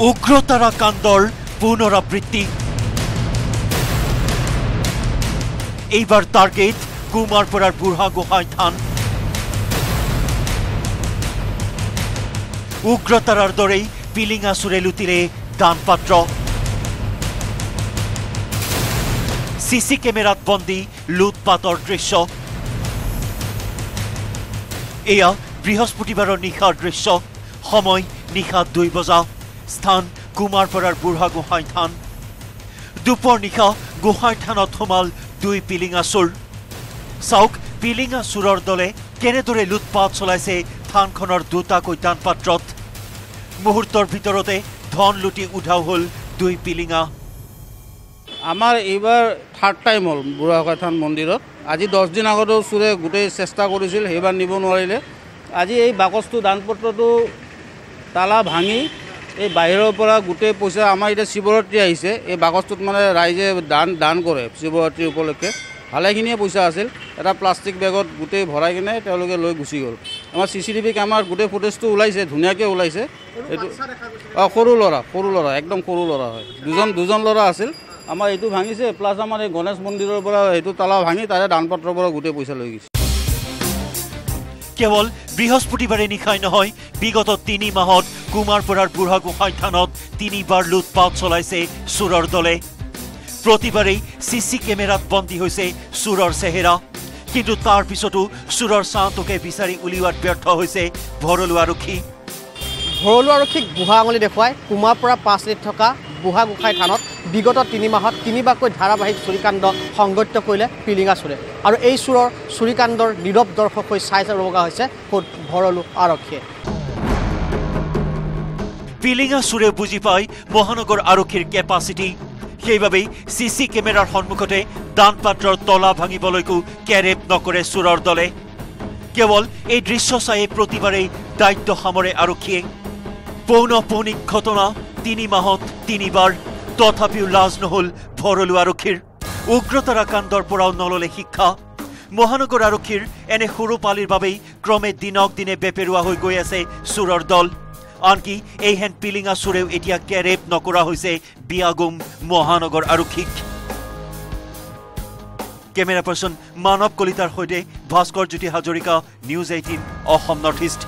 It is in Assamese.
উগ্ৰতাৰা কাণ্ডৰ পুনৰাবৃত্তি এইবাৰ টাৰ্গেট কুমাৰপৰাৰ বুঢ়াগোহাঁই থান উগ্ৰতাৰাৰ দৰেই পিলিঙা চুৰে লুটিলে দানপাত্ৰ সিসি কেমেৰাত বন্দী লুটপাতৰ দৃশ্য এয়া বৃহস্পতিবাৰৰ নিশাৰ দৃশ্য সময় নিশা 2 বজা স্থান কুমাৰপৰাৰ বুঢ়াগোহাঁই থান দুপৰ নিশা গোহাঁই থানত সোমাল 2 পিলিঙা চোৰ চাওক পিলিঙা চোৰৰ দলে কেনেদৰে লুটপাত চলাইছে থানখনৰ দুটাকৈ দানপাত্ৰত মুহূৰ্তৰ ভিতৰতে ধন লুটি উধাও হল 2 পিলিঙা আমাৰ এইবাৰ থাৰ্ড টাইম হল বুঢ়াগোহাঁই থান মন্দিৰত আজি 10 দিন আগতে চোৰে গোটেই চেষ্টা কৰিছিল হেবাৰ নিব নোৱাৰিলে আজি এই বাকচটো দানপত্ৰটো তালা ভাঙি এই বাহিৰৰ পৰা গোটেই পইচা আমাৰ এটা শিৱৰাত্ৰি আহিছে এই বাকচটোত মানে ৰাইজে দান কৰে শিৱৰাত্ৰি উপলক্ষে ভালেখিনিয়ে পইচা আছিল এটা প্লাষ্টিক বেগত গোটেই ভৰাই কিনে তেওঁলোকে লৈ গুচি গ'ল আমাৰ চিচিটিভি কেমেৰাত গোটেই ফুটেজটো ওলাইছে ধুনীয়াকৈ ওলাইছে এইটো সৰু ল'ৰা একদম সৰু ল'ৰা হয় দুজন ল'ৰা আছিল আমাৰ এইটো ভাঙিছে প্লাছ আমাৰ এই গণেশ মন্দিৰৰ পৰা এইটো তালা ভাঙি তাৰে দানপত্ৰৰ পৰা গোটেই পইচা লৈ গৈছে কেৱল বৃহস্পতিবাৰে নিশাই নহয় বিগত 3 মাহত কুমাৰপৰাৰ বুঢ়াগোহাঁই থানত 3বাৰ লুটপাত চলাইছে চোৰৰ দলে প্ৰতিবাৰেই সিসি কেমেৰাত বন্দী হৈছে চোৰৰ চেহেৰা কিন্তু তাৰ পিছতো চোৰৰ চাওঁটোকে বিচাৰি উলিওৱাত ব্যৰ্থ হৈছে ভৰলু আৰক্ষীক বুঢ়া আঙুলি দেখুৱাই কুমাৰপৰা 5 লিট থকা বুঢ়াগোহাঁই থানত বিগত 3 মাহত 3বাৰকৈ ধাৰাবাহিক চুৰিকাণ্ড সংঘটিত কৰিলে পিলিঙা চোৰে আৰু এই চোৰৰ চুৰিকাণ্ডৰ নীৰৱ দৰ্শক হৈ চাই লগা হৈছে ভৰলু আৰক্ষীয়ে পিলিঙা চোৰে বুজি পাই মহানগৰ আৰক্ষীৰ কেপাচিটি সেইবাবেই সিসি কেমেৰাৰ সন্মুখতে দানপাত্ৰৰ তলা ভাঙিবলৈকো কেৰেপ নকৰে চোৰৰ দলে কেৱল এই দৃশ্য চাই প্ৰতিবাৰেই দায়িত্ব সামৰে আৰক্ষীয়ে পৌনপৌনিক ঘটনা 3 মাহত 3বাৰ তথাপিও লাজ নহল ভৰলু আৰক্ষীৰ উগ্ৰতাৰা কাণ্ডৰ পৰাও নললে শিক্ষা মহানগৰ আৰক্ষীৰ এনে সৰু পালিৰ বাবেই ক্ৰমে দিনক দিনে বেপেৰুৱা হৈ গৈ আছে চোৰৰ দল আনকি এই হেন পিলিঙা চোৰেও এতিয়া কেৰেপ নকৰা হৈছে বিয়াগুম মহানগৰ আৰক্ষীক কেমেৰা পাৰ্চন মানৱ কলিতাৰ সৈতে Bhaskar Jyoti Hazarika news 18 Assam North east